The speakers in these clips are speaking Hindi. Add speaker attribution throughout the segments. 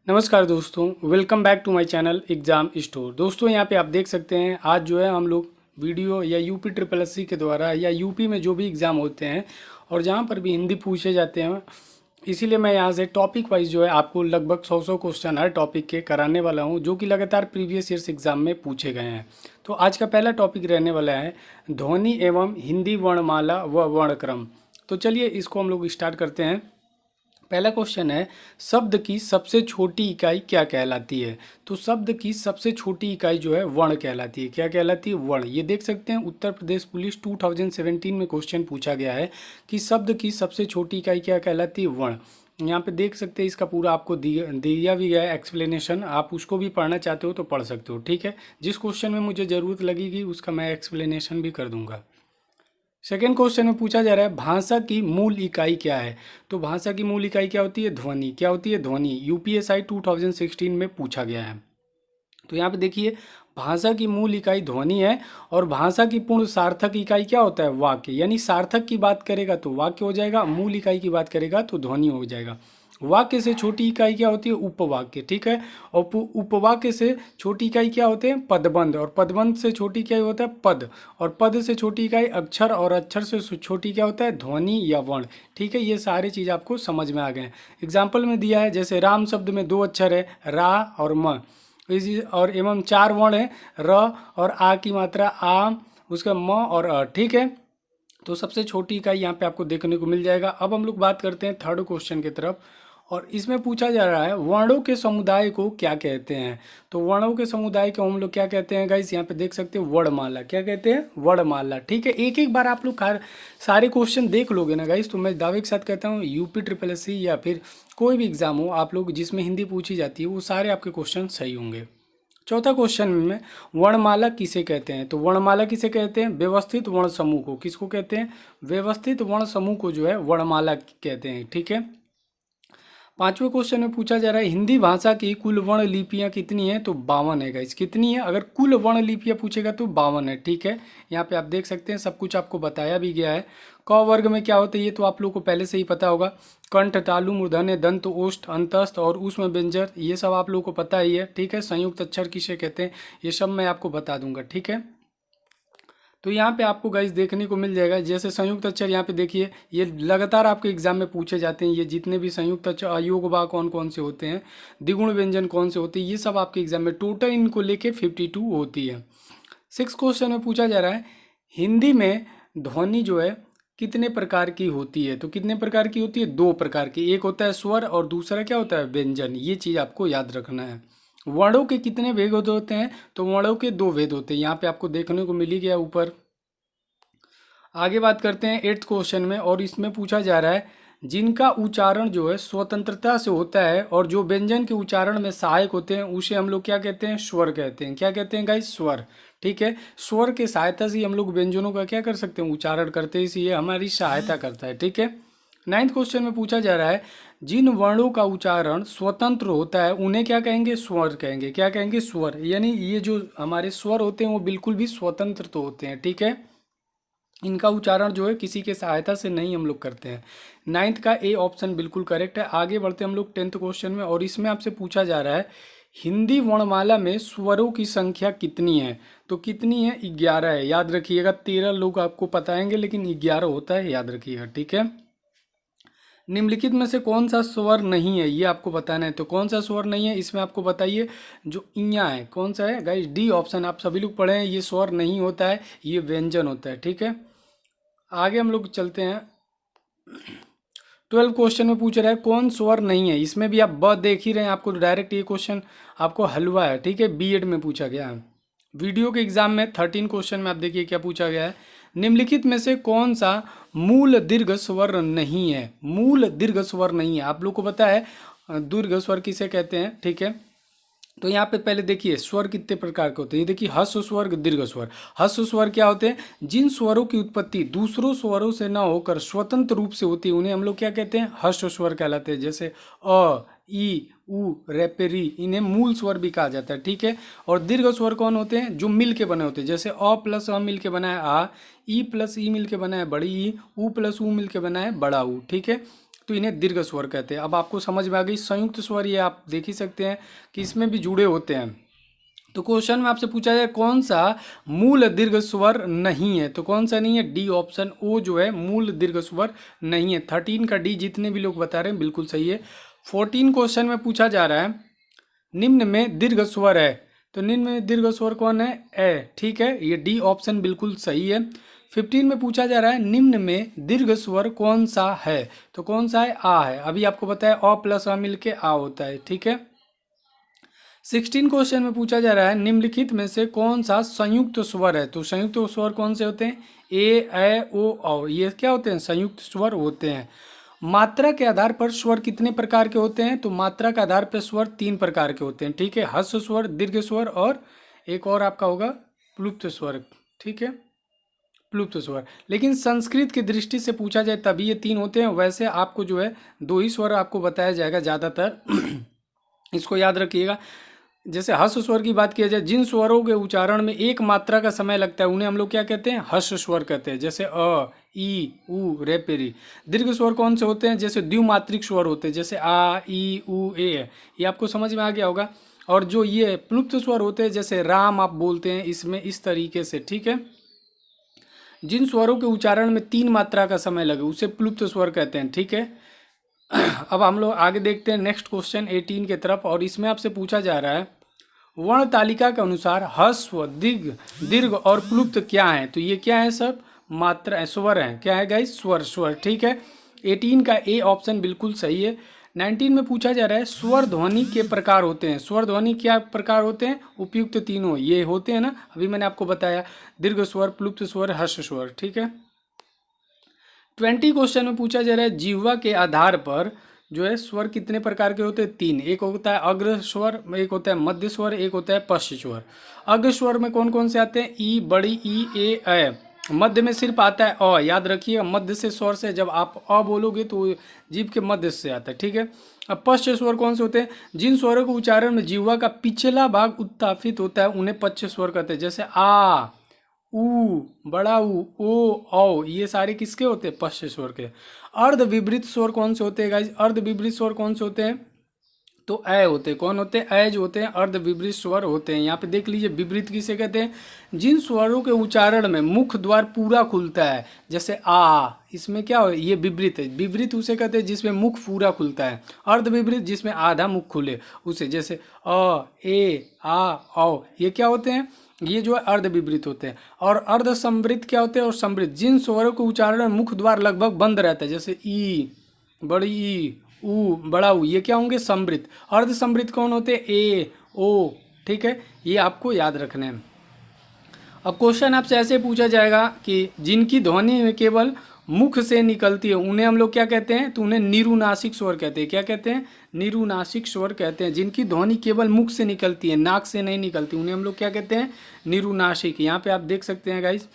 Speaker 1: नमस्कार दोस्तों, welcome back to my channel exam store. दोस्तों यहाँ पे आप देख सकते हैं आज जो है हम लोग वीडियो या यूपी ट्रिपल एस सी के द्वारा या यूपी में जो भी एग्ज़ाम होते हैं और जहाँ पर भी हिंदी पूछे जाते हैं, इसीलिए मैं यहाँ से टॉपिक वाइज जो है आपको लगभग 100 क्वेश्चन हर टॉपिक के कराने वाला हूँ जो कि लगातार प्रीवियस ईयर्स एग्ज़ाम में पूछे गए हैं। तो आज का पहला टॉपिक रहने वाला है ध्वनि एवं हिंदी वर्णमाला व वर्णक्रम। तो चलिए इसको हम लोग स्टार्ट करते हैं। पहला क्वेश्चन है, शब्द की सबसे छोटी इकाई क्या कहलाती है? तो शब्द की सबसे छोटी इकाई जो है वर्ण कहलाती है। क्या कहलाती है? वर्ण। ये देख सकते हैं उत्तर प्रदेश पुलिस 2017 में क्वेश्चन पूछा गया है कि शब्द की सबसे छोटी इकाई क्या कहलाती है? वर्ण। यहाँ पे देख सकते हैं इसका पूरा आपको दिया भी गया है एक्सप्लेनेशन। आप उसको भी पढ़ना चाहते हो तो पढ़ सकते हो, ठीक है। जिस क्वेश्चन में मुझे ज़रूरत लगेगी उसका मैं एक्सप्लेनेशन भी कर दूंगा। सेकेंड क्वेश्चन में पूछा जा रहा है भाषा की मूल इकाई क्या है? तो भाषा की मूल इकाई क्या होती है? ध्वनि। क्या होती है? ध्वनि। यूपीएसआई 2016 में पूछा गया है। तो यहाँ पे देखिए भाषा की मूल इकाई ध्वनि है और भाषा की पूर्ण सार्थक इकाई क्या होता है? वाक्य। यानी सार्थक की बात करेगा तो वाक्य हो जाएगा, मूल इकाई की बात करेगा तो ध्वनि हो जाएगा। वाक्य से छोटी इकाई क्या होती है? उपवाक्य, ठीक है। और उपवाक्य से छोटी इकाई क्या होते हैं? पदबंध। और पदबंध से छोटी इकाई होता है पद। और पद से छोटी इकाई अक्षर। और अक्षर से छोटी क्या होता है? ध्वनि या वर्ण, ठीक है। ये सारी चीज़ आपको समझ में आ गए। एग्जाम्पल में दिया है जैसे राम शब्द में दो अक्षर है रा और म, इसी और एवं चार वर्ण है र और आ की मात्रा आ, उसका म और अ, ठीक है। तो सबसे छोटी इकाई यहाँ पे आपको देखने को मिल जाएगा। अब हम लोग बात करते हैं थर्ड क्वेश्चन की तरफ और इसमें पूछा जा रहा है वर्णों के समुदाय को क्या कहते हैं? तो वर्णों के समुदाय को हम लोग क्या कहते हैं गाइस? यहाँ पे देख सकते हैं वर्णमाला। क्या कहते हैं? वर्णमाला, ठीक है। एक एक बार आप लोग सारे क्वेश्चन देख लोगे ना गाइस, तो मैं दावे के साथ कहता हूँ यूपी ट्रिपल एस सी या फिर कोई भी एग्जाम हो आप लोग जिसमें हिंदी पूछी जाती है वो सारे आपके क्वेश्चन सही होंगे। चौथा क्वेश्चन में वर्णमाला किसे कहते हैं? तो वर्णमाला किसे कहते हैं? व्यवस्थित वर्ण समूह को। किसको कहते हैं? व्यवस्थित वर्ण समूह को जो है वर्णमाला कहते हैं, ठीक है। पांचवें क्वेश्चन में पूछा जा रहा है हिंदी भाषा की कुल वर्ण लिपियां कितनी है? तो 52 है गाइस। कितनी है? अगर कुल वर्ण लिपियां पूछेगा तो 52 है, ठीक है। यहाँ पे आप देख सकते हैं सब कुछ आपको बताया भी गया है। क वर्ग में क्या होता है ये तो आप लोगों को पहले से ही पता होगा। कंठ, तालु, मूर्धन्य, दंत, ओष्ठ, अंतस्थ और ऊष्म व्यंजन, ये सब आप लोगों को पता ही है, ठीक है। संयुक्त अक्षर किसे कहते हैं ये सब मैं आपको बता दूंगा, ठीक है। तो यहाँ पे आपको गाइस देखने को मिल जाएगा जैसे संयुक्त अक्षर। यहाँ पे देखिए ये लगातार आपके एग्जाम में पूछे जाते हैं। ये जितने भी संयुक्त अक्षर अयोग बा कौन कौन से होते हैं, द्विगुण व्यंजन कौन से होते हैं, ये सब आपके एग्जाम में टोटल इनको लेके 52 होती है। सिक्स क्वेश्चन में पूछा जा रहा है हिंदी में ध्वनि जो है कितने प्रकार की होती है? तो कितने प्रकार की होती है? दो प्रकार की। एक होता है स्वर और दूसरा क्या होता है? व्यंजन। ये चीज़ आपको याद रखना है। वर्णों के कितने भेद होते हैं? तो वर्णों के दो भेद होते हैं। यहाँ पे आपको देखने को मिल ही गया ऊपर। आगे बात करते हैं एट्थ क्वेश्चन में और इसमें पूछा जा रहा है जिनका उच्चारण जो है स्वतंत्रता से होता है और जो व्यंजन के उच्चारण में सहायक होते हैं उसे हम लोग क्या कहते हैं? स्वर कहते हैं। क्या कहते हैं गाइस? स्वर, ठीक है। स्वर के सहायता से हम लोग व्यंजनों का क्या कर सकते हैं? उच्चारण करते हैं, इसी ये हमारी सहायता करता है, ठीक है। नाइन्थ क्वेश्चन में पूछा जा रहा है जिन वर्णों का उच्चारण स्वतंत्र होता है उन्हें क्या कहेंगे? स्वर कहेंगे। क्या कहेंगे? स्वर। यानी ये जो हमारे स्वर होते हैं वो बिल्कुल भी स्वतंत्र तो होते हैं, ठीक है। इनका उच्चारण जो है किसी के सहायता से नहीं हम लोग करते हैं। नाइन्थ का ए ऑप्शन बिल्कुल करेक्ट है। आगे बढ़ते हैं हम लोग टेंथ क्वेश्चन में और इसमें आपसे पूछा जा रहा है हिंदी वर्णमाला में स्वरों की संख्या कितनी है? तो कितनी है? 11 है। याद रखिएगा 13 लोग आपको बताएंगे लेकिन 11 होता है, याद रखिएगा, ठीक है। निम्नलिखित में से कौन सा स्वर नहीं है ये आपको बताना है। तो कौन सा स्वर नहीं है इसमें आपको बताइए। जो इया है कौन सा है गाइस? D option. आप सभी लोग पढ़े हैं ये स्वर नहीं होता है, ये व्यंजन होता है, ठीक है। आगे हम लोग चलते हैं। 12 क्वेश्चन में पूछ रहा है कौन स्वर नहीं है? इसमें भी आप ब देख ही रहे हैं, आपको डायरेक्ट ये क्वेश्चन आपको हलवा है, ठीक है। बीएड में पूछा गया है। वीडियो के एग्जाम में 13 क्वेश्चन में आप देखिए क्या पूछा गया है निम्नलिखित में से कौन सा मूल दीर्घ स्वर नहीं है? मूल दीर्घ स्वर नहीं है। आप लोग को पता है दीर्घ स्वर किसे कहते हैं, ठीक है। तो यहाँ पे पहले देखिए स्वर कितने प्रकार के होते हैं। ये देखिए ह्रस्व स्वर, दीर्घ स्वर। ह्रस्व स्वर क्या होते हैं? जिन स्वरों की उत्पत्ति दूसरों स्वरों से न होकर स्वतंत्र रूप से होती है उन्हें हम लोग क्या कहते हैं? ह्रस्व स्वर कहलाते हैं। जैसे अ, ई, उ, रेपेरी, इन्हें मूल स्वर भी कहा जाता है, ठीक है। और दीर्घ स्वर कौन होते हैं? जो मिल के बने होते हैं। जैसे अ प्लस अ मिल के बना है आ, ई प्लस ई मिल के बना है बड़ी ई, उ प्लस उ मिल के बना है बड़ा ऊ, ठीक है। तो इन्हें दीर्घ स्वर कहते हैं। अब आपको समझ में आ गई। संयुक्त स्वर ये आप देख ही सकते हैं कि इसमें भी जुड़े होते हैं। तो क्वेश्चन में आपसे पूछा जाए कौन सा मूल दीर्घ स्वर नहीं है, तो कौन सा नहीं है? डी ऑप्शन ओ जो है मूल दीर्घ स्वर नहीं है। 13 का डी जितने भी लोग बता रहे हैं बिल्कुल सही है। 14 क्वेश्चन में पूछा जा रहा है निम्न में दीर्घ स्वर है, तो निम्न में दीर्घ स्वर कौन है? ए, ठीक है, ये डी ऑप्शन बिल्कुल सही है। 15 में पूछा जा रहा है निम्न में दीर्घ स्वर कौन सा है, तो कौन सा है? आ है। अभी आपको बताया अ प्लस आ मिल के आ होता है, ठीक है। 16 क्वेश्चन में पूछा जा रहा है निम्नलिखित में से कौन सा संयुक्त स्वर है, तो संयुक्त स्वर कौन से होते हैं? ए ओ औ, ये क्या होते हैं? संयुक्त स्वर होते हैं। मात्रा के आधार पर स्वर कितने प्रकार के होते हैं, तो मात्रा के आधार पर स्वर 3 प्रकार के होते हैं, ठीक है। ह्रस्व स्वर, दीर्घ स्वर और एक और आपका होगा प्लुप्त स्वर, ठीक है, प्लुप्त स्वर। लेकिन संस्कृत की दृष्टि से पूछा जाए तभी ये 3 होते हैं। वैसे आपको जो है 2 ही स्वर आपको बताया जाएगा ज़्यादातर। इसको याद रखिएगा। जैसे ह्रस्व स्वर की बात किया जाए, जिन स्वरों के उच्चारण में एक मात्रा का समय लगता है उन्हें हम लोग क्या कहते हैं? ह्रस्व स्वर कहते हैं, जैसे अ, ई, उ, रे, पे, री। दीर्घ स्वर कौन से होते हैं? जैसे द्विमात्रिक स्वर होते हैं, जैसे आ, ई, उ, ए। ये आपको समझ में आ गया होगा। और जो ये प्लुप्त स्वर होते हैं, जैसे राम आप बोलते हैं इसमें इस तरीके से, ठीक है। जिन स्वरों के उच्चारण में 3 मात्रा का समय लगे उसे प्लुप्त स्वर कहते हैं, ठीक है। अब हम लोग आगे देखते हैं नेक्स्ट क्वेश्चन 18 के तरफ, और इसमें आपसे पूछा जा रहा है वर्ण तालिका के अनुसार ह्रस्व, दीर्घ और प्लुप्त क्या है, तो ये क्या है? सब मात्रा स्वर हैं। क्या है गाइस? स्वर, ठीक है। 18 का ए ऑप्शन बिल्कुल सही है। 19 में पूछा जा रहा है स्वर ध्वनि के प्रकार होते हैं। स्वर ध्वनि क्या प्रकार होते हैं? उपयुक्त तीनों ये होते हैं ना, अभी मैंने आपको बताया, दीर्घ स्वर, प्लुप्त स्वर, ह्रस्व स्वर, ठीक है। 20 क्वेश्चन में पूछा जा रहा है जिह्वा के आधार पर जो है स्वर कितने प्रकार के होते हैं? 3। एक होता है अग्र स्वर, एक होता है मध्य स्वर, एक होता है पश्च स्वर। अग्र स्वर में कौन कौन से आते हैं? ई, बड़ी ई, ए, ऐ। मध्य में सिर्फ आता है अ, याद रखिए। मध्य से स्वर से जब आप अ बोलोगे तो जीभ के मध्य से आता है, ठीक है। अब पश्च स्वर कौन से होते हैं? जिन स्वरों के उच्चारण में जिह्वा का पिछला भाग उत्तापित होता है उन्हें पश्च स्वर कहते हैं, जैसे आ, ऊ, बड़ा ऊ, ओ, औ। ये सारे किसके होते हैं? पश्च स्वर के। अर्ध विपरीत स्वर कौन से होते हैं गाइज? अर्ध विपरीत स्वर कौन से होते हैं? तो ऐ होते हैं। कौन होते हैं? ऐ जो होते हैं अर्ध विपरीत स्वर होते हैं। यहाँ पे देख लीजिए विपरीत किसे कहते हैं? जिन स्वरों के उच्चारण में मुख द्वार पूरा खुलता है, जैसे आ, इसमें क्या हो? ये विपरीत है। विपरीत उसे कहते हैं जिसमें मुख पूरा खुलता है। अर्ध विपरीत जिसमें आधा मुख खुले उसे, जैसे अ, ए, आ, औ। ये क्या होते हैं? ये जो है अर्ध विपरीत होते हैं। और अर्ध संवृत क्या होते हैं? और संवृत जिन स्वरों के उच्चारण में मुख द्वार लगभग बंद रहता है, जैसे ई, बड़ी ई, ऊ, बड़ा ऊ। ये क्या होंगे? संवृत। अर्ध संवृत कौन होते हैं? ए, ओ, ठीक है। ये आपको याद रखना है। अब क्वेश्चन आपसे ऐसे पूछा जाएगा कि जिनकी ध्वनि में केवल मुख से निकलती है उन्हें हम लोग क्या कहते हैं? तो उन्हें निरुनासिक स्वर कहते हैं। क्या कहते हैं? निरुनासिक स्वर कहते हैं। जिनकी ध्वनि केवल मुख से निकलती है, नाक से नहीं निकलती, उन्हें हम लोग क्या कहते हैं? निरुनासिक। यहाँ पे आप देख सकते हैं गाइस,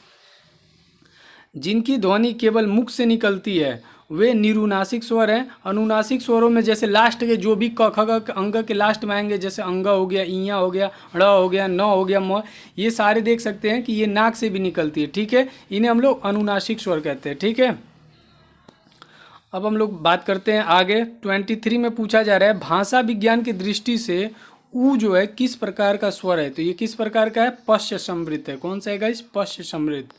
Speaker 1: जिनकी ध्वनि केवल मुख से निकलती है वे निरुनासिक स्वर हैं। अनुनासिक स्वरों में जैसे लास्ट के जो भी क, ख, ग अंग के लास्ट में आएंगे, जैसे अंगा हो गया, इया हो गया, ड़ हो गया, न हो गया, म, ये सारे देख सकते हैं कि ये नाक से भी निकलती है, ठीक है। इन्हें हम लोग अनुनासिक स्वर कहते हैं, ठीक है। अब हम लोग बात करते हैं आगे। 23 में पूछा जा रहा है भाषा विज्ञान की दृष्टि से ऊ जो है किस प्रकार का स्वर है, तो ये किस प्रकार का है? पश्च समृत है। कौन सा है गाइस? पश्च समृत।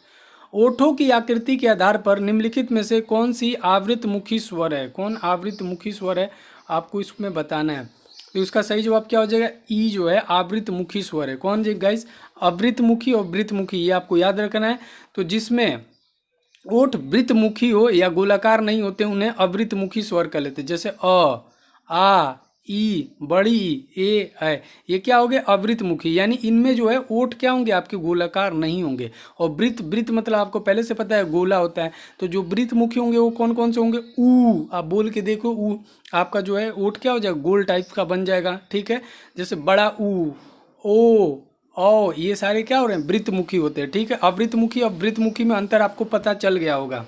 Speaker 1: ओठों की आकृति के आधार पर निम्नलिखित में से कौन सी आवृतमुखी स्वर है? कौन आवृतमुखी स्वर है आपको इसमें बताना है। तो इसका सही जवाब क्या हो जाएगा? ई जो है आवृतमुखी स्वर है। कौन जी गाइस? आवृतमुखी और वृत्तमुखी, ये आपको याद रखना है। तो जिसमें ओठ वृत्तमुखी हो या गोलाकार नहीं होते उन्हें अवृतमुखी स्वर कह लेते हैं, जैसे अ, आ, ई, बड़ी ई, ए, ऐ। ये क्या हो गए? अवृतमुखी। यानी इनमें जो है ओठ क्या होंगे? आपके गोलाकार नहीं होंगे। और वृत्त मतलब आपको पहले से पता है गोला होता है। तो जो वृत्तमुखी होंगे वो कौन कौन से होंगे? ऊ, आप बोल के देखो, ऊ आपका जो है ओठ क्या हो जाएगा? गोल टाइप का बन जाएगा, ठीक है। जैसे बड़ा ऊ, ओ, औ, ये सारे क्या हो रहे हैं? वृत्तमुखी होते हैं, ठीक है। अवृतमुखी और वृत्तमुखी में अंतर आपको पता चल गया होगा।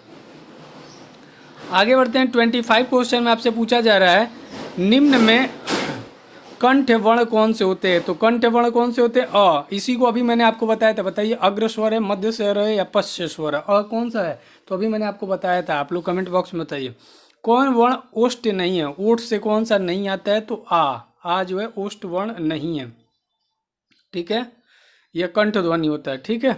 Speaker 1: आगे बढ़ते हैं। 25 क्वेश्चन में आपसे पूछा जा रहा है निम्न में कंठ वर्ण कौन से होते हैं, तो कंठ वर्ण कौन से होते हैं? अ। इसी को अभी मैंने आपको बताया था, बताइए अग्र स्वर है, मध्य स्वर है या पश्च स्वर है? अ कौन सा है? तो अभी मैंने आपको बताया था, आप लोग कमेंट बॉक्स में बताइए। कौन वर्ण ओष्ठ नहीं है? ओठ से कौन सा नहीं आता है? तो आ जो है ओष्ठ वर्ण नहीं है, ठीक है, यह कंठ ध्वनि होता है, ठीक है।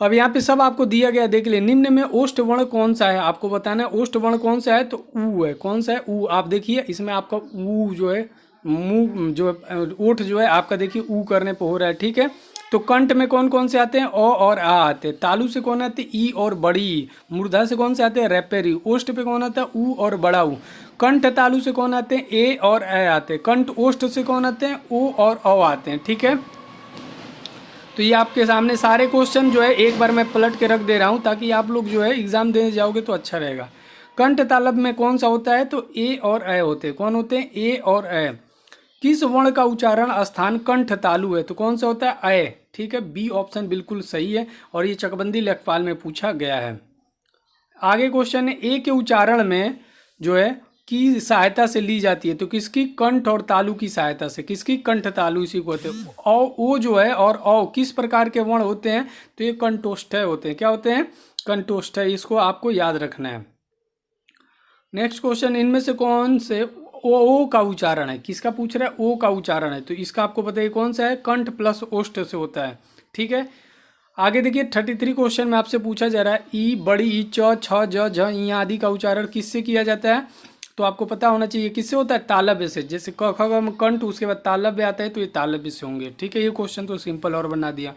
Speaker 1: अब यहाँ पे सब आपको दिया गया, देख ले। निम्न में ओष्ठ वर्ण कौन सा है, आपको बताना है ओष्ठ वर्ण कौन सा है, तो ऊ है। कौन सा है? ऊ। आप देखिए इसमें आपका ऊ जो है, मुंह जो है, ओठ जो है आपका देखिए ऊ करने पे हो रहा है, ठीक है। तो कंठ में कौन कौन से आते हैं? ओ और आ आते हैं। तालु से कौन आते हैं? ई और बड़ी ई। मूर्धा से कौन से आते हैं? रेपेरी। ओष्ठ पे कौन आता है? ऊ और बड़ा ऊ। कंठ तालु से कौन आते हैं? ए और ए आते हैं। कंठ ओष्ठ से कौन आते हैं? ओ और औ आते हैं, ठीक है। तो ये आपके सामने सारे क्वेश्चन जो है एक बार मैं पलट के रख दे रहा हूँ, ताकि आप लोग जो है एग्जाम देने जाओगे तो अच्छा रहेगा। कंठ तालव्य में कौन सा होता है? तो ए और ए होते हैं। कौन होते हैं? ए और ए। किस वर्ण का उच्चारण स्थान कंठ तालु है? तो कौन सा होता है? ए, ठीक है। बी ऑप्शन बिल्कुल सही है, और ये चकबंदी लेखपाल में पूछा गया है। आगे क्वेश्चन है, ए के उच्चारण में जो है की सहायता से ली जाती है, तो किसकी? कंठ और तालु की सहायता से। किसकी? कंठ तालु, इसी को होते हैं। ओ जो है और औ किस प्रकार के वर्ण होते हैं? तो ये कंठोष्ठय होते हैं। क्या होते हैं? कंठोष्ठय। इसको आपको याद रखना है। नेक्स्ट क्वेश्चन, इनमें से कौन से ओ का उच्चारण है? किसका पूछ रहा है? ओ का उच्चारण है, तो इसका आपको पता है कौन सा है? कंठ प्लस ओष्ठ से होता है, ठीक है। आगे देखिए 33 क्वेश्चन में आपसे पूछा जा रहा है, ई बड़ी ई च छ ज झ ई आदि का उच्चारण किससे किया जाता है? तो आपको पता होना चाहिए किससे होता है? तालव्य से। जैसे क ख ग में कंठ, उसके बाद तालव्य आता है, तो ये तालव्य से होंगे, ठीक है। ये क्वेश्चन तो सिंपल और बना दिया।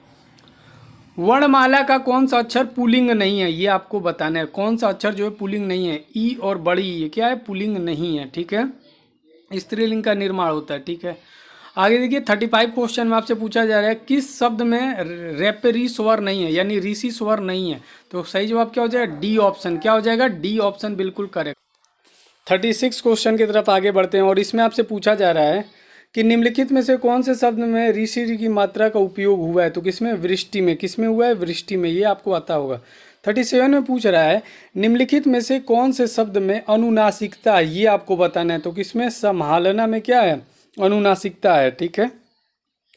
Speaker 1: वर्णमाला का कौन सा अक्षर पुल्लिंग नहीं है? ये आपको बताना है, कौन सा अक्षर जो है पुल्लिंग नहीं है। ई और बड़ी ई क्या है? पुल्लिंग नहीं है, ठीक है। स्त्रीलिंग का निर्माण होता है, ठीक है। आगे देखिए 35 क्वेश्चन में आपसे पूछा जा रहा है, किस शब्द में रेपेरी स्वर नहीं है, यानी ऋषि स्वर नहीं है? तो सही जवाब क्या हो जाएगा? D option. क्या हो जाएगा? डी ऑप्शन बिल्कुल करेक्ट। 36 क्वेश्चन की तरफ आगे बढ़ते हैं, और इसमें आपसे पूछा जा रहा है कि निम्नलिखित में से कौन से शब्द में ऋषि की मात्रा का उपयोग हुआ है? तो किसमें? वृष्टि में। किसमें हुआ है? वृष्टि में। ये आपको आता होगा। 37 में पूछ रहा है, निम्नलिखित में से कौन से शब्द में अनुनासिकता है? ये आपको बताना है। तो किसमें? संभालना में क्या है? अनुनासिकता है, ठीक है।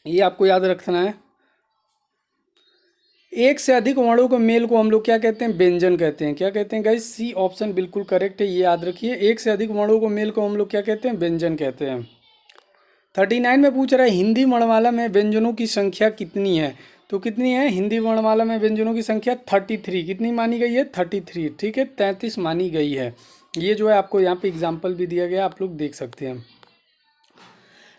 Speaker 1: ये आपको याद रखना है। एक से अधिक वर्णों के मेल को हम लोग क्या कहते हैं? व्यंजन कहते हैं। क्या कहते हैं गाइस? सी ऑप्शन बिल्कुल करेक्ट है, ये याद रखिए। एक से अधिक वर्णों को मेल को हम लोग क्या कहते हैं? व्यंजन कहते हैं। 39 में पूछ रहा है, हिंदी वर्णमाला में व्यंजनों की संख्या कितनी है? तो कितनी है हिंदी वर्णमाला में व्यंजनों की संख्या? 33। कितनी मानी गई है? 33, ठीक है। 33 मानी गई है। ये जो है आपको यहाँ पे एग्जाम्पल भी दिया गया, आप लोग देख सकते हैं।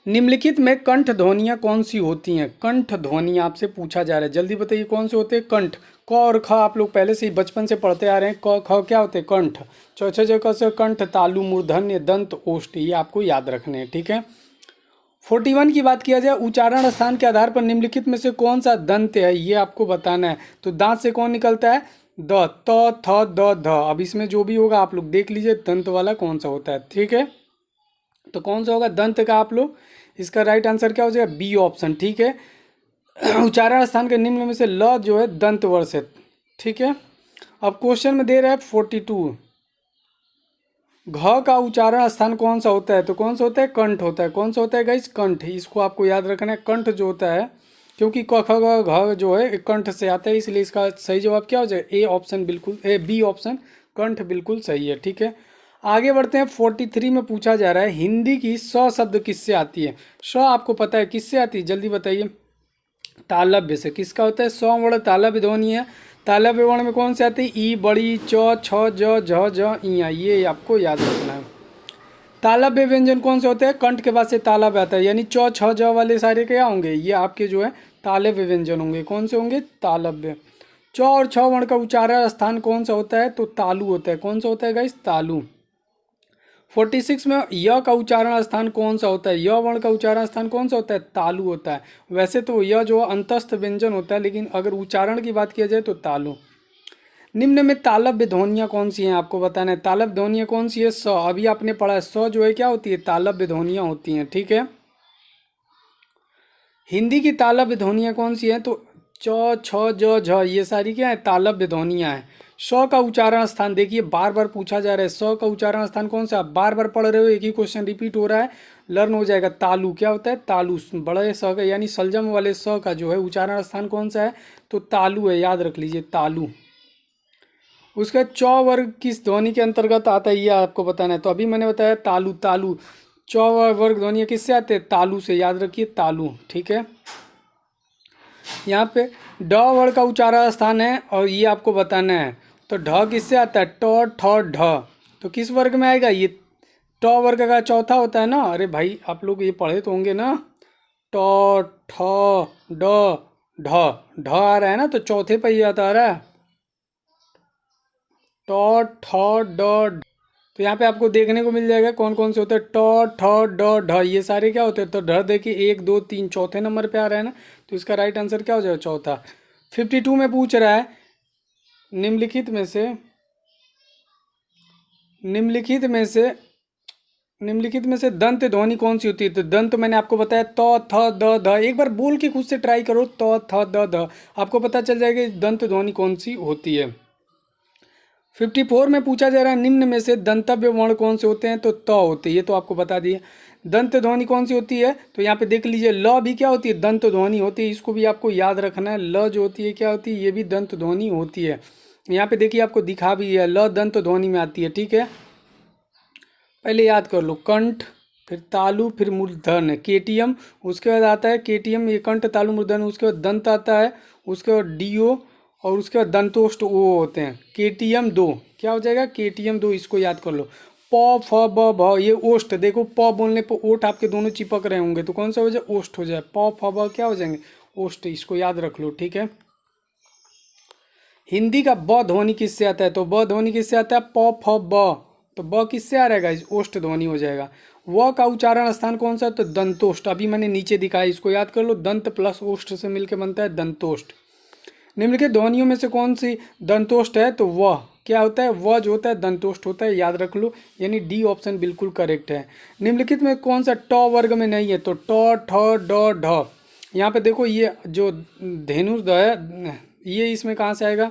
Speaker 1: निम्नलिखित में कंठ ध्वनियाँ कौन सी होती हैं? कंठ ध्वनियाँ आपसे पूछा जा रहा है, जल्दी बताइए कौन से होते हैं? कंठ। क और ख आप लोग पहले से ही बचपन से पढ़ते आ रहे हैं। क ख क्या होते हैं? कंठ। च छ ज क से कंठ, तालु, मूर्धन्य, दंत, ओष्ठ, ये आपको याद रखने हैं, ठीक है। 41 की बात किया जाए, उच्चारण स्थान के आधार पर निम्नलिखित में से कौन सा दंत है? ये आपको बताना है। तो दांत से कौन निकलता है? द, त, थ, द, ध। अब इसमें जो भी होगा आप लोग देख लीजिए दंत वाला कौन सा होता है, ठीक है। तो कौन सा होगा दंत का? आप लोग इसका राइट आंसर क्या हो जाएगा? बी ऑप्शन, ठीक है। उच्चारण स्थान के निम्न में से ल जो है दंत वर्ष है, ठीक है। अब क्वेश्चन में दे रहा है 42, घ का उच्चारण स्थान कौन सा होता है? तो कौन सा होता है? कंठ होता है। कौन सा होता है गाइस? कंठ। इसको आपको याद रखना है, कंठ जो होता है, क्योंकि क ख ग घ जो है कंठ से आता है, इसलिए इसका सही जवाब क्या हो जाएगा? ए ऑप्शन बिल्कुल, बी ऑप्शन कंठ बिल्कुल सही है, ठीक है। आगे बढ़ते हैं 43 में पूछा जा रहा है, हिंदी की स शब्द किससे आती है? स आपको पता है किससे आती है? जल्दी बताइए। तालव्य से। किसका होता है? स वर्ण तालव्य ध्वनि है। तालव्य वर्ण में कौन से आते हैं? ई बड़ी, च छ ज झ झ इया, ये आपको याद रखना है। तालव्य व्यंजन कौन से होते हैं? कंठ के बाद से तालव्य आता है, यानी च छ ज वाले सारे क्या होंगे? ये आपके जो है तालव्य व्यंजन होंगे। कौन से होंगे? तालव्य। च और छ वर्ण का उच्चारण स्थान कौन सा होता है? तो तालु होता है। कौन सा होता है गाइस? तालु। 46 में य का उच्चारण स्थान कौन सा होता है? य वर्ण का उच्चारण स्थान कौन सा होता है? तालु होता है। वैसे तो यह जो अंतस्थ व्यंजन होता है, लेकिन अगर उच्चारण की बात किया जाए तो तालु। निम्न में तालव्य ध्वनियाँ कौन सी हैं? आपको बताना है। तालव्य ध्वनियाँ कौन सी है? स। अभी आपने पढ़ा है, स जो है क्या होती है? तालव्य ध्वनियाँ होती हैं, ठीक है। हिंदी की तालव्य ध्वनियाँ कौन सी हैं? तो च छ ज झ, ये सारी क्या है? तालव्य ध्वनियाँ हैं। स का उच्चारण स्थान देखिए, बार बार पूछा जा रहा है, स का उच्चारण स्थान कौन सा? बार बार पढ़ रहे हो, एक ही क्वेश्चन रिपीट हो रहा है, लर्न हो जाएगा। तालु क्या होता है? तालु। बड़े स का यानी सलजम वाले स का जो है उच्चारण स्थान कौन सा है? तो तालु है, याद रख लीजिए, तालु। उसका चौ वर्ग किस ध्वनि के अंतर्गत आता है ये आपको बताना है। तो अभी मैंने बताया तालु, तालु चौ वर्ग ध्वनि किससे आते हैं, तालु से, याद रखिए तालु, ठीक है। यहाँ पे ड वर्ग का उच्चारण स्थान है और ये आपको बताना है। तो ढ किससे आता है, ट ठ ढ, तो किस वर्ग में आएगा ये, ट वर्ग का चौथा होता है ना। अरे भाई आप लोग ये पढ़े तो होंगे ना, ट ठ ड ढ, ढ आ रहा है ना, तो चौथे पे ही आता आ रहा है, ट ठ ड। तो यहाँ पे आपको देखने को मिल जाएगा कौन कौन से होते हैं, ट ठ ड ढ, ये सारे क्या होते हैं। तो ढ देखिए 1 2 3 चौथे नंबर पे आ रहा है ना, तो इसका राइट आंसर क्या हो जाएगा, चौथा। 52 में पूछ रहा है निम्नलिखित में से निम्नलिखित में से निम्नलिखित में से दंत ध्वनि कौन सी होती है। तो दंत मैंने आपको बताया त थ द ध, एक बार बोल के खुद से ट्राई करो, त थ द ध, आपको पता चल जाएगा कि दंत ध्वनि कौन सी होती है। 54 में पूछा जा रहा है निम्न में से दंतव्य वर्ण कौन से होते हैं। तो त होते हैं, ये तो आपको बता दिए। दंत ध्वनि कौन सी होती है, तो यहाँ पे देख लीजिए ल भी क्या होती है, दंत ध्वनि होती है, इसको भी आपको याद रखना है। ल जो होती है क्या होती है, ये भी दंत ध्वनि होती है। यहाँ पे देखिए आपको दिखा भी है, ल दंत ध्वनि में आती है, ठीक है। पहले याद कर लो, कंठ, फिर तालु, फिर मूर्धन, केटीएम, उसके बाद आता है केटीएम, ये कंठ तालु मूर्धन, उसके बाद दंत आता है, उसके बाद डीओ, और उसके बाद दंतोष्ट ओ होते हैं। केटीएम 2 क्या हो जाएगा, केटीएम 2, इसको याद कर लो। प फ ब भ, ये ओष्ठ, देखो प बोलने पर ओठ आपके दोनों चिपक रहे होंगे, तो कौन सा हो जाए, ओष्ठ हो जाए। प फ ब क्या हो जाएंगे, ओष्ठ, इसको याद रख लो, ठीक है। हिंदी का ब ध्वनि किससे आता है, तो ब ध्वनि किससे आता है, प फ ब, तो ब किससे आ रहेगा, इस ओष्ठ ध्वनि हो जाएगा। व का उच्चारण स्थान कौन सा है, तो दंतोष्ठ, अभी मैंने नीचे दिखाया, इसको याद कर लो, दंत प्लस ओष्ठ से मिलकर बनता है दंतोष्ठ। निम्नलिखित ध्वनियों में से कौन सी दंतोष्ठ है, तो वह क्या होता है, व जो होता है दंतोष्ठ होता है, याद रख लो, यानी डी ऑप्शन बिल्कुल करेक्ट है। निम्नलिखित में कौन सा ट वर्ग में नहीं है, तो ट ठ ड ढ, यहाँ पे देखो ये जो धेनुष द है, ये इसमें कहाँ से आएगा,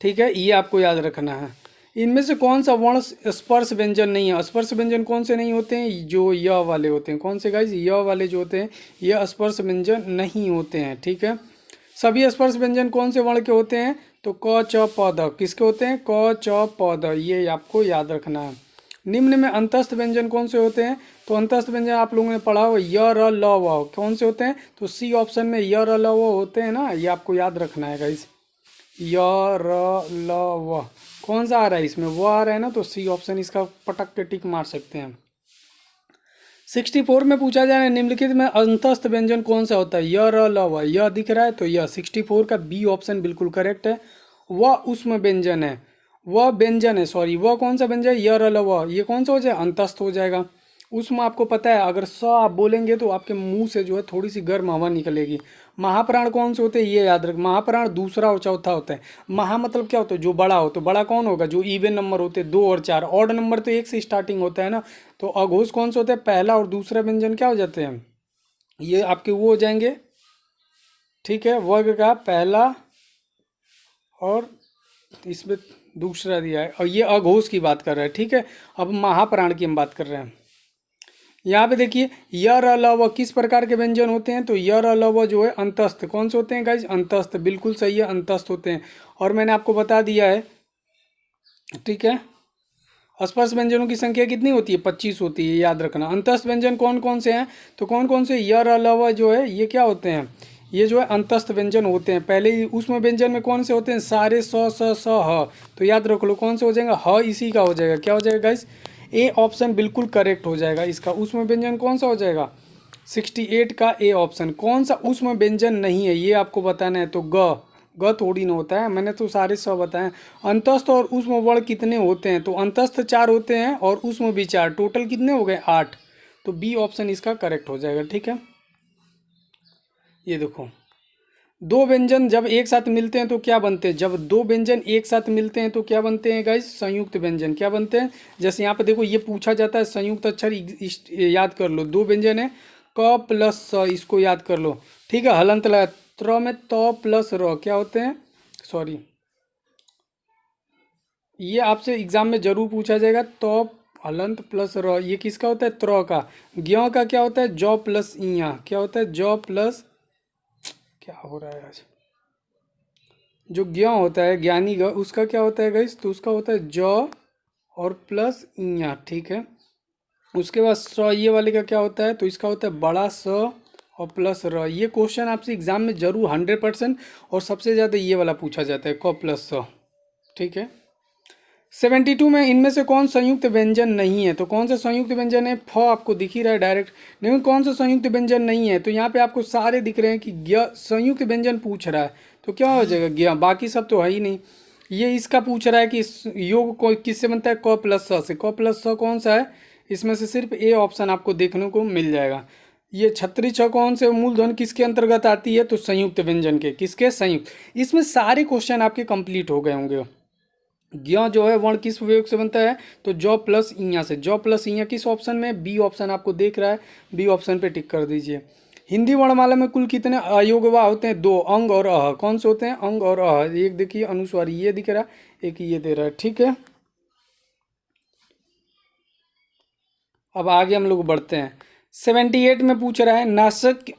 Speaker 1: ठीक है, ये आपको याद रखना है। इनमें से कौन सा वर्ण स्पर्श व्यंजन नहीं है, स्पर्श व्यंजन कौन से नहीं होते हैं, जो य वाले होते हैं, कौन से गाइज, य वाले जो होते हैं ये स्पर्श व्यंजन नहीं होते हैं, ठीक है। सभी स्पर्श व्यंजन कौन से वर्ण के होते हैं, तो क च प द, किसके होते हैं, क च प द, ये आपको याद रखना है। निम्न में अंतस्थ व्यंजन कौन से होते हैं, तो अंतस्थ व्यंजन आप लोगों ने पढ़ा हो, य र ल व, कौन से होते हैं, तो सी ऑप्शन में य र ल व होते हैं ना, ये आपको याद रखना है गाइज। य र ल व, कौन सा आ रहा है इसमें, वो आ रहा है ना, तो सी ऑप्शन इसका पटक के टिक मार सकते हैं। 64 में पूछा जा रहा है निम्नलिखित में अंतस्थ व्यंजन कौन सा होता है, य र ल व, यह दिख रहा है, तो यह 64 का बी ऑप्शन बिल्कुल करेक्ट है। वह उष्म व्यंजन है, वह व्यंजन है, सॉरी, वह कौन सा व्यंजन है, य र ल व, ये कौन सा हो जाए, अंतस्थ हो जाएगा। उष्म आपको पता है, अगर स आप बोलेंगे तो आपके मुंह से जो है थोड़ी सी गर्म हवा निकलेगी। महाप्राण कौन से होते हैं, ये याद रख, महाप्राण दूसरा और चौथा होता है। महा मतलब क्या होता है, जो बड़ा हो, तो बड़ा कौन होगा, जो इवन नंबर होते हैं 2 और 4, ऑड नंबर तो 1 से स्टार्टिंग होता है ना। तो अघोष कौन से होते हैं, पहला और दूसरा व्यंजन क्या हो जाते हैं, ये आपके वो हो जाएंगे, ठीक है, वर्ग का पहला और इसमें दूसरा दिया है, और ये अघोष की बात कर रहा है, ठीक है। अब महाप्राण की हम बात कर रहे हैं। यहाँ पे देखिए य र ल व किस प्रकार के व्यंजन होते हैं, तो य र ल व जो है अंतस्थ, कौन से होते हैं गाइज, अंतस्थ, बिल्कुल सही है, अंतस्थ होते हैं। और मैंने आपको बता दिया है, ठीक है, स्पर्श व्यंजनों की संख्या कितनी होती है, 25 होती है, याद रखना। अंतस्थ व्यंजन कौन कौन से हैं, तो कौन कौन से, य र ल व जो है ये क्या होते हैं, ये जो है अंतस्थ व्यंजन होते हैं। पहले ही उसमें व्यंजन में कौन से होते हैं, सारे स स स ह, तो याद रख लो कौन से हो जाएगा, ह इसी का हो जाएगा, क्या हो जाएगा गाइस, ए ऑप्शन बिल्कुल करेक्ट हो जाएगा इसका। उसमें व्यंजन कौन सा हो जाएगा, 68 का ए ऑप्शन। कौन सा उसमें व्यंजन नहीं है ये आपको बताना है, तो ग थोड़ी ना होता है, मैंने तो सारे 100 बताए। अंतस्थ और उष्म वर्ण कितने होते हैं, तो अंतस्थ 4 होते हैं और उष्म भी 4, टोटल कितने हो गए, 8, तो बी ऑप्शन इसका करेक्ट हो जाएगा, ठीक है। ये देखो, दो व्यंजन जब एक साथ मिलते हैं तो क्या बनते हैं, जब दो व्यंजन एक साथ मिलते हैं तो क्या बनते हैं गाइस, संयुक्त व्यंजन। क्या बनते हैं, जैसे यहाँ पे देखो ये पूछा जाता है संयुक्त अक्षर याद कर लो, दो व्यंजन है क प्लस स, इसको याद कर लो, ठीक है। हलंत लगा त्र में त प्लस र क्या होते हैं, सॉरी, ये आपसे एग्जाम में जरूर पूछा जाएगा, तो हलंत प्लस र, ये किसका होता है, त्र का। ज्ञ का क्या होता है, जौ प्लस इया, क्या होता है, जौ प्लस, क्या हो रहा है आज, जो ज्ञ होता है ज्ञानी ग उसका क्या होता है गाइस, तो उसका होता है ज और प्लस इया, ठीक है। उसके बाद स ये वाले का क्या होता है, तो इसका होता है बड़ा स और प्लस र। ये क्वेश्चन आपसे एग्जाम में जरूर 100% और सबसे ज़्यादा ये वाला पूछा जाता है, क प्लस स, ठीक है। 72 में इनमें से कौन संयुक्त व्यंजन नहीं है, तो कौन सा संयुक्त व्यंजन है, फ आपको दिख ही रहा है डायरेक्ट, लेकिन कौन सा संयुक्त व्यंजन नहीं है, तो यहाँ पे आपको सारे दिख रहे हैं कि ज्ञ संयुक्त व्यंजन पूछ रहा है, तो क्या हो जाएगा ज्ञ, बाकी सब तो है ही नहीं। ये इसका पूछ रहा है कि योग को किससे बनता है, क प्लस स से, क प्लस स कौन सा है, इसमें से सिर्फ ए ऑप्शन आपको देखने को मिल जाएगा। ये छत्री छ कौन से मूलधन किसके अंतर्गत आती है, तो संयुक्त व्यंजन के, किसके संयुक्त। इसमें सारे क्वेश्चन आपके कंप्लीट हो गए होंगे। ज्ञ जो है वर्ण किस वियोग से बनता है, तो जौ प्लस इया से, जौ प्लस इया किस ऑप्शन में, बी ऑप्शन आपको देख रहा है, बी ऑप्शन पे टिक कर दीजिए। हिंदी वर्णमाला में कुल कितने अयोगवा होते हैं, दो, अंग और अह। कौन से होते हैं, अंग और अह। एक देखिए अनुस्वारी ये दिख रहा है, एक ये दे रहा है, ठीक है। अब आगे हम लोग बढ़ते हैं। 78 में पूछ रहा है नासिक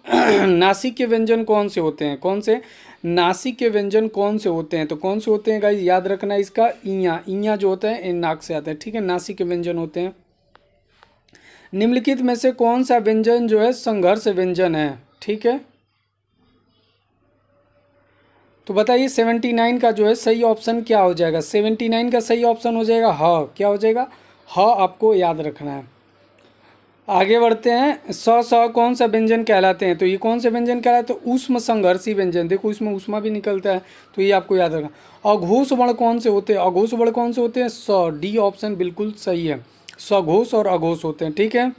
Speaker 1: नासिक के व्यंजन कौन से होते हैं, कौन से नासिक के व्यंजन कौन से होते हैं, तो कौन से होते हैं गाइस, याद रखना इसका, इया, इया जो होता है इन नाक से आता है, ठीक है। नासिक के व्यंजन होते हैं। निम्नलिखित में से कौन सा व्यंजन जो है संघर्ष व्यंजन है, ठीक है। तो बताइए 79 का जो है सही ऑप्शन क्या हो जाएगा, 79 का सही ऑप्शन हो जाएगा ह, क्या हो जाएगा, ह आपको याद रखना है। आगे बढ़ते हैं। स कौन सा व्यंजन कहलाते हैं, तो ये कौन से व्यंजन कहलाते हैं, ऊष्म संघर्षी व्यंजन। देखो इसमें ऊष्मा भी निकलता है, तो ये आपको याद रखना। अघोष वर्ण कौन से होते हैं, अघोष वर्ण कौन से होते हैं, स, डी ऑप्शन बिल्कुल सही है, सघोष और अघोष होते हैं, ठीक है।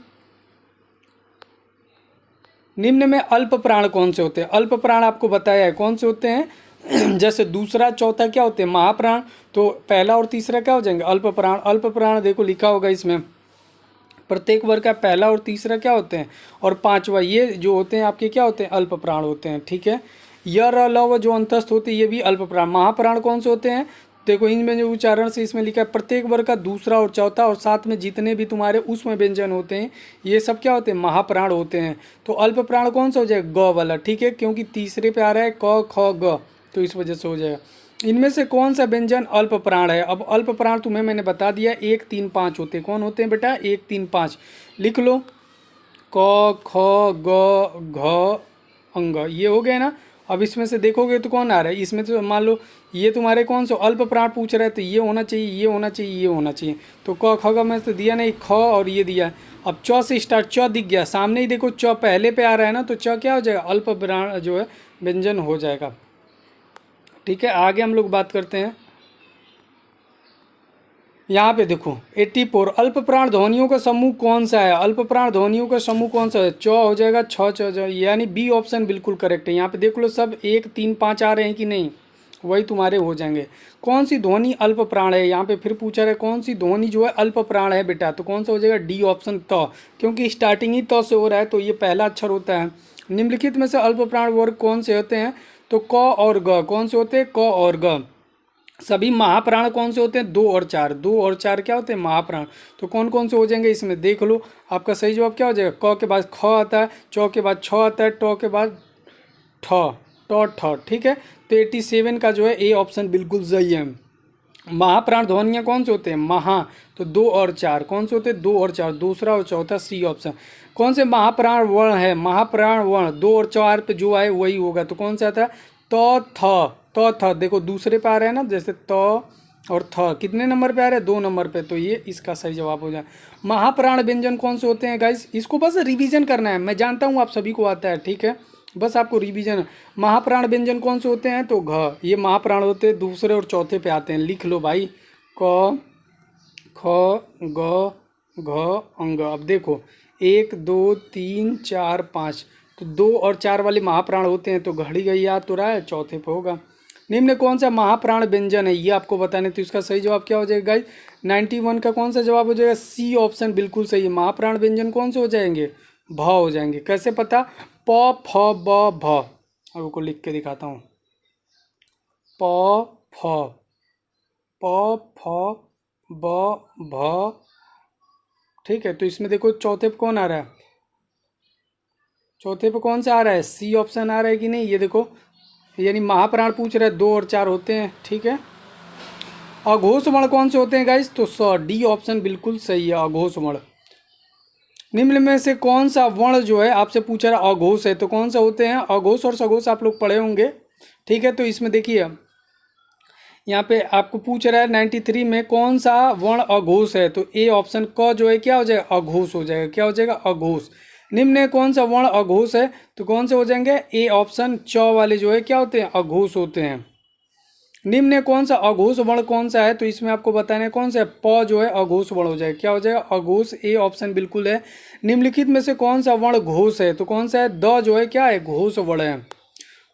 Speaker 1: निम्न में अल्प प्राण कौन से होते हैं, अल्प प्राण आपको बताया है कौन से होते हैं जैसे दूसरा चौथा क्या होते हैं, महाप्राण, तो पहला और तीसरा क्या हो जाएंगे, अल्प प्राण। अल्प प्राण देखो लिखा होगा इसमें, प्रत्येक वर्ग का पहला और तीसरा क्या होते हैं, और पांचवा ये जो होते हैं आपके क्या होते हैं, अल्प प्राण होते हैं, ठीक है। य र ल व जो अंतस्थ होते हैं ये भी अल्प प्राण। महाप्राण कौन से होते हैं, देखो इनमें जो उच्चारण से इसमें लिखा है प्रत्येक वर्ग का दूसरा और चौथा और साथ में जितने भी तुम्हारे उसमें व्यंजन होते हैं ये सब क्या होते हैं, महाप्राण होते हैं। तो अल्प प्राण कौन सा हो जाएगा, ग वाला, ठीक है, क्योंकि तीसरे पे आ रहा है क ख ग, तो इस वजह से हो जाएगा। इनमें से कौन सा व्यंजन अल्प प्राण है, अब अल्प प्राण तुम्हें मैंने बता दिया, 1 3 5 होते हैं। कौन होते हैं बेटा, 1 3 5 लिख लो, क ख ग घ अंग, ये हो गए ना। अब इसमें से देखोगे तो कौन आ रहा है, इसमें तो मान लो ये तुम्हारे कौन सा अल्प प्राण पूछ रहा है, तो ये होना चाहिए, ये होना चाहिए, ये होना चाहिए। तो क ख ग में तो दिया नहीं, ख और ये दिया। अब च से स्टार्ट, च दिख गया सामने ही, देखो च पहले पे आ रहा है ना, तो च क्या हो जाएगा, अल्प प्राण जो है व्यंजन हो जाएगा, ठीक है। आगे हम लोग बात करते हैं। यहाँ पे देखो 84 अल्प प्राण ध्वनियों का समूह कौन सा है, अल्प प्राण ध्वनियों का समूह कौन सा है, च हो जाएगा, छ च ज, यानी बी ऑप्शन बिल्कुल करेक्ट है। यहाँ पे देख लो सब 1 3 5 आ रहे हैं कि नहीं, वही तुम्हारे हो जाएंगे। कौन सी ध्वनि अल्प प्राण है, यहाँ पे फिर पूछा रहा है कौन सी ध्वनि जो है अल्प प्राण है बेटा, तो कौन सा हो जाएगा, डी ऑप्शन त, क्योंकि स्टार्टिंग ही त से हो रहा है, तो ये पहला अक्षर होता है। निम्नलिखित में से अल्प प्राण वर्ग कौन से होते हैं, तो क और ग, कौन से होते हैं, क और ग। सभी महाप्राण कौन से होते हैं, 2 और 4, 2 और 4 क्या होते हैं, महाप्राण। तो कौन कौन से हो जाएंगे इसमें देख लो, आपका सही जवाब क्या हो जाएगा, क के बाद ख आता है, च के बाद छ आता है, ट के बाद ठ, ट ठ, ठीक है। तो 87 का जो है ए ऑप्शन बिल्कुल सही है। महाप्राण ध्वनियाँ कौन से होते हैं, महा, तो 2 और 4 कौन से होते हैं, 2 और 4, दूसरा और चौथा सी ऑप्शन। कौन से महाप्राण वर्ण है, महाप्राण वर्ण 2 और 4 पे जो आए वही होगा, तो कौन सा था, त थ, त थ, देखो दूसरे पे आ रहा है ना, जैसे त और थ कितने नंबर पे आ रहा है, 2 नंबर पे, तो ये इसका सही जवाब हो जाए। महाप्राण व्यंजन कौन से होते हैं गाइस, इसको बस रिवीजन करना है, मैं जानता हूँ आप सभी को आता है, ठीक है, बस आपको रिवीजन। महाप्राण व्यंजन कौन से होते हैं, तो घ, ये महाप्राण होते हैं, दूसरे और चौथे पे आते हैं, लिख लो भाई, क ख ग घ अंग। अब देखो 1 2 3 4 5, तो 2 और 4 वाले महाप्राण होते हैं, तो घड़ी गई याद तो रहा है, चौथे पे होगा। निम्न कौन सा महाप्राण व्यंजन है, ये आपको बताने, तो इसका सही जवाब क्या हो जाएगा गाइस, 91 का कौन सा जवाब हो जाएगा, सी ऑप्शन बिल्कुल सही है। महाप्राण व्यंजन कौन से हो जाएंगे, भ हो जाएंगे। कैसे पता, प फ ब भ, अब को लिख के दिखाता हूँ, प फ, प फ ब भ, ठीक है। तो इसमें देखो चौथे पे कौन आ रहा है, चौथे पे कौन सा आ रहा है, सी ऑप्शन आ रहा है कि नहीं, ये देखो यानी महाप्राण पूछ रहे हैं, 2 और 4 होते हैं, ठीक है। अघोष वर्ण कौन से होते हैं गाइस? तो डी ऑप्शन बिल्कुल सही है, अघोष वर्ण। निम्न में से कौन सा वर्ण जो है आपसे पूछा रहा अघोष है, तो कौन सा होते हैं? अघोष और सघोष आप लोग पढ़े होंगे, ठीक है। तो इसमें देखिए यहाँ पे आपको पूछ रहा है 93 में कौन सा वर्ण अघोष है, तो ए ऑप्शन क जो है क्या हो जाएगा? अघोष हो जाएगा। क्या हो जाएगा? अघोष। निम्न में कौन सा वर्ण अघोष है, तो कौन से हो जाएंगे? ए ऑप्शन च वाले जो है क्या होते हैं? अघोष होते हैं। निम्न में कौन सा अघोष वर्ण कौन सा है, तो इसमें आपको बताना है कौन सा है? प जो है अघोष वर्ण हो जाएगा। क्या हो जाएगा? अघोष। ए ऑप्शन बिल्कुल है। निम्नलिखित में से कौन सा वर्ण घोष है, तो कौन सा है? द जो है क्या है? घोष वर्ण है।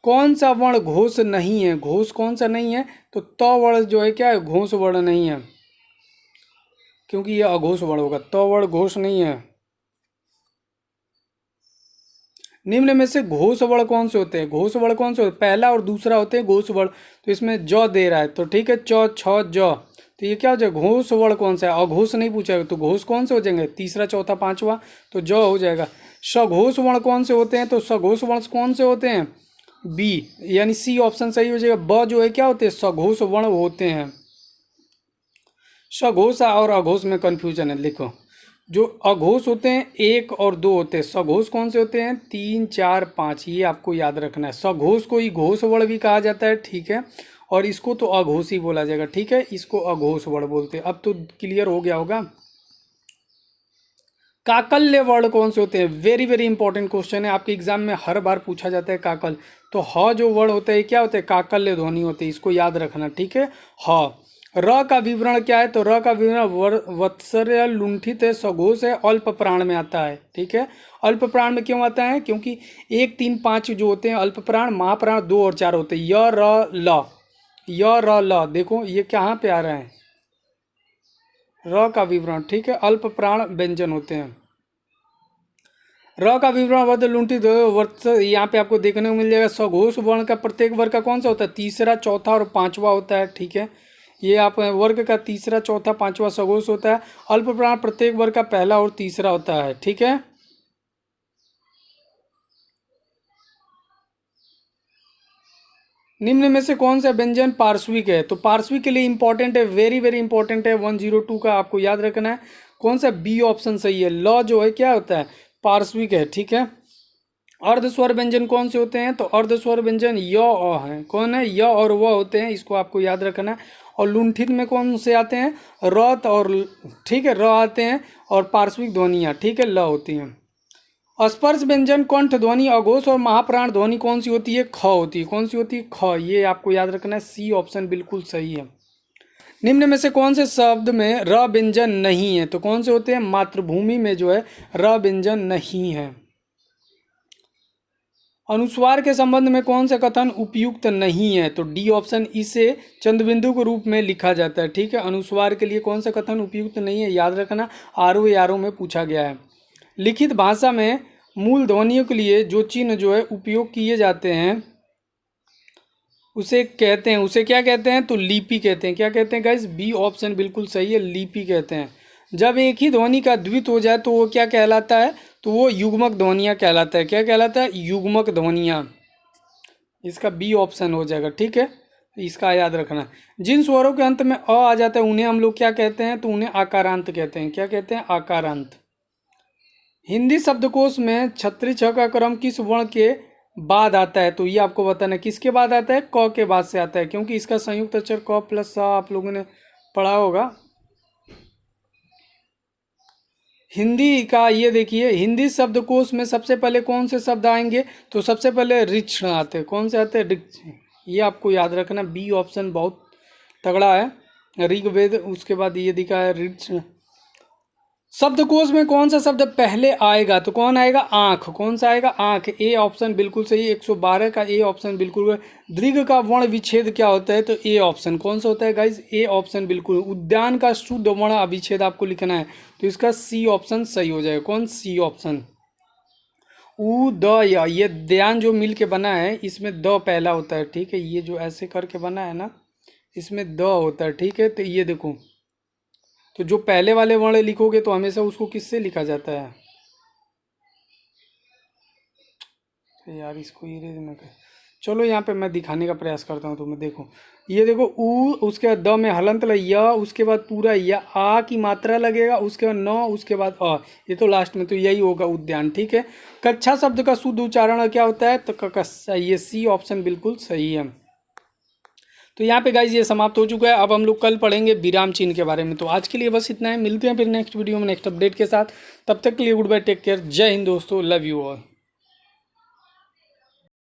Speaker 1: कौन सा वर्ण घोष नहीं है? घोष कौन सा नहीं है? तो त वर्ण जो है क्या है? घोष वर्ण नहीं है, क्योंकि यह अघोष वर्ण होगा। त वर्ण घोष नहीं है। निम्न में से घोष वर्ण कौन से होते हैं? घोष वर्ण कौन से होते हैं? पहला और दूसरा होते हैं घोष वर्ण। तो इसमें ज दे रहा है, तो ठीक है, च छ ज, तो ये क्या हो जाएगा? घोष वर्ण कौन सा है? अघोष नहीं पूछा, तो घोष कौन से हो जाएंगे? तीसरा, चौथा, पांचवा, तो ज हो जाएगा। सघोष वर्ण कौन से होते हैं? तो सघोष वर्ण कौन से होते हैं? बी, यानी सी ऑप्शन सही हो जाएगा। ब जो है क्या होते हैं? सघोष वर्ण होते हैं। सघोष और अघोष में कंफ्यूजन है। लिखो, जो अघोष होते हैं 1 और 2 होते हैं। सघोष कौन से होते हैं? 3, 4, 5, ये आपको याद रखना है। सघोष को ही घोष वर्ण भी कहा जाता है, ठीक है, और इसको तो अघोष ही बोला जाएगा, ठीक है, इसको अघोष वर्ण बोलते हैं। अब तो क्लियर हो गया होगा। काकल्य वर्ण कौन से होते हैं? वेरी वेरी इंपॉर्टेंट क्वेश्चन है, आपके एग्जाम में हर बार पूछा जाता है काकल। तो ह जो वर्ण होता है क्या होते हैं? काकल्य ध्वनि होते हैं, इसको याद रखना, ठीक है। ह। र का विवरण क्या है? तो र का विवरण वत्सर्य लुंठित है, सघोष है, अल्प प्राण में आता है, ठीक है। अल्प प्राण में क्यों आता है? क्योंकि 1, 3, 5 जो होते हैं अल्प प्राण, महाप्राण 2 और 4 होते हैं। य र ल, य र ल, देखो ये कहाँ पे आ रहे हैं? र का विवरण, ठीक है, अल्प प्राण व्यंजन होते हैं। र का विवरण वर्ध लुंठित वर्त यहाँ पे आपको देखने को मिल जाएगा। सघोष वर्ण का प्रत्येक वर्ग का कौन सा होता है? तीसरा, चौथा और पांचवा होता है, ठीक है। ये आप वर्ग का तीसरा, चौथा, पांचवा सघोष होता है। अल्प प्राण प्रत्येक वर्ग का पहला और तीसरा होता है, ठीक है। निम्न में से कौन सा व्यंजन पार्श्विक है? तो पार्श्विक के लिए इंपॉर्टेंट है, वेरी वेरी इंपॉर्टेंट है, 102 का आपको याद रखना है। कौन सा? बी ऑप्शन सही है। ल जो है क्या होता है? पार्श्विक है, ठीक है। अर्धस्वर व्यंजन कौन से होते हैं? तो अर्धस्वर व्यंजन य अ है। कौन है? य और व होते हैं, इसको आपको याद रखना है। और लुंठित में कौन से आते हैं? रत और, ठीक है, र आते हैं, और पार्श्विक ध्वनियाँ, ठीक है, ल होती हैं। स्पर्श व्यंजन कंठ ध्वनि अघोष और महाप्राण ध्वनि कौन सी होती है? ख होती है। कौन सी होती है? ख, ये आपको याद रखना है। सी ऑप्शन बिल्कुल सही है। निम्न में से कौन से शब्द में र व्यंजन नहीं है? तो कौन से होते हैं? मातृभूमि में जो है र व्यंजन नहीं है। अनुस्वार के संबंध में कौन सा कथन उपयुक्त नहीं है? तो डी ऑप्शन, इसे चंद्रबिंदु के रूप में लिखा जाता है, ठीक है। अनुस्वार के लिए कौन सा कथन उपयुक्त नहीं है? याद रखना, आरओ में पूछा गया है। लिखित भाषा में मूल ध्वनियों के लिए जो चिन्ह जो है उपयोग किए जाते हैं उसे कहते हैं, उसे क्या कहते हैं? तो लिपि कहते हैं। क्या कहते हैं गाइस? बी ऑप्शन बिल्कुल सही है, लिपि कहते हैं। जब एक ही ध्वनि का द्वित हो जाए तो वो क्या कहलाता है? तो वो युग्मक ध्वनियाँ कहलाता है। क्या कहलाता है? युग्मक ध्वनियाँ। इसका बी ऑप्शन हो जाएगा, ठीक है, इसका याद रखना। जिन स्वरों के अंत में अ आ जाता है उन्हें हम लोग क्या कहते हैं? तो उन्हें आकारांत कहते हैं। क्या कहते हैं? आकारांत। हिंदी शब्दकोश में छत्री छ का क्रम किस वर्ण के बाद आता है? तो ये आपको बताना है किसके बाद आता है? क के बाद से आता है, क्योंकि इसका संयुक्त अक्षर क प्लस सा आप लोगों ने पढ़ा होगा। हिंदी का ये देखिए, हिंदी शब्दकोश में सबसे पहले कौन से शब्द आएंगे? तो सबसे पहले ऋक्ष आते हैं। कौन से आते हैं? ऋक्ष। ये आपको याद रखना, बी ऑप्शन बहुत तगड़ा है। ऋग्वेद, उसके बाद ये दिखा है ऋक्ष। शब्दकोश में कौन सा शब्द पहले आएगा? तो कौन आएगा? आंख। कौन सा आएगा? आंख। ए ऑप्शन बिल्कुल सही, 112 का ए ऑप्शन बिल्कुल। दीर्घ का वर्ण विच्छेद क्या होता है? तो ए ऑप्शन कौन सा होता है गाइज? ए ऑप्शन बिल्कुल। उद्यान का शुद्ध वर्ण अविच्छेद आपको लिखना है, तो इसका सी ऑप्शन सही हो जाएगा। कौन? C option. उ द या, ये द्यान जो मिल के बना है इसमें द पहला होता है, ठीक है। ये जो ऐसे करके बना है ना, इसमें द होता है, ठीक है। तो ये देखो, तो जो पहले वाले वर्ण लिखोगे तो हमेशा उसको किससे लिखा जाता है? तो यार इसको इरेज में कर। चलो यहाँ पे मैं दिखाने का प्रयास करता हूँ तुम्हें। देखो ये देखो ऊ, उसके बाद द में हलंत य, उसके बाद पूरा य, आ की मात्रा लगेगा, उसके बाद न, उसके बाद अ, ये तो लास्ट में, तो यही होगा उद्यान। ठीक है। कक्षा शब्द का शुद्ध उच्चारण क्या होता है? तो कक्षा, ये सी ऑप्शन बिल्कुल सही है। तो यहाँ पे गाइज ये समाप्त हो चुका है। अब हम लोग कल पढ़ेंगे विराम चिन्ह के बारे में। तो आज के लिए बस इतना है, मिलते हैं फिर नेक्स्ट वीडियो में नेक्स्ट अपडेट के साथ। तब तक के लिए गुड बाय, टेक केयर, जय हिंद दोस्तों, लव यू ऑल।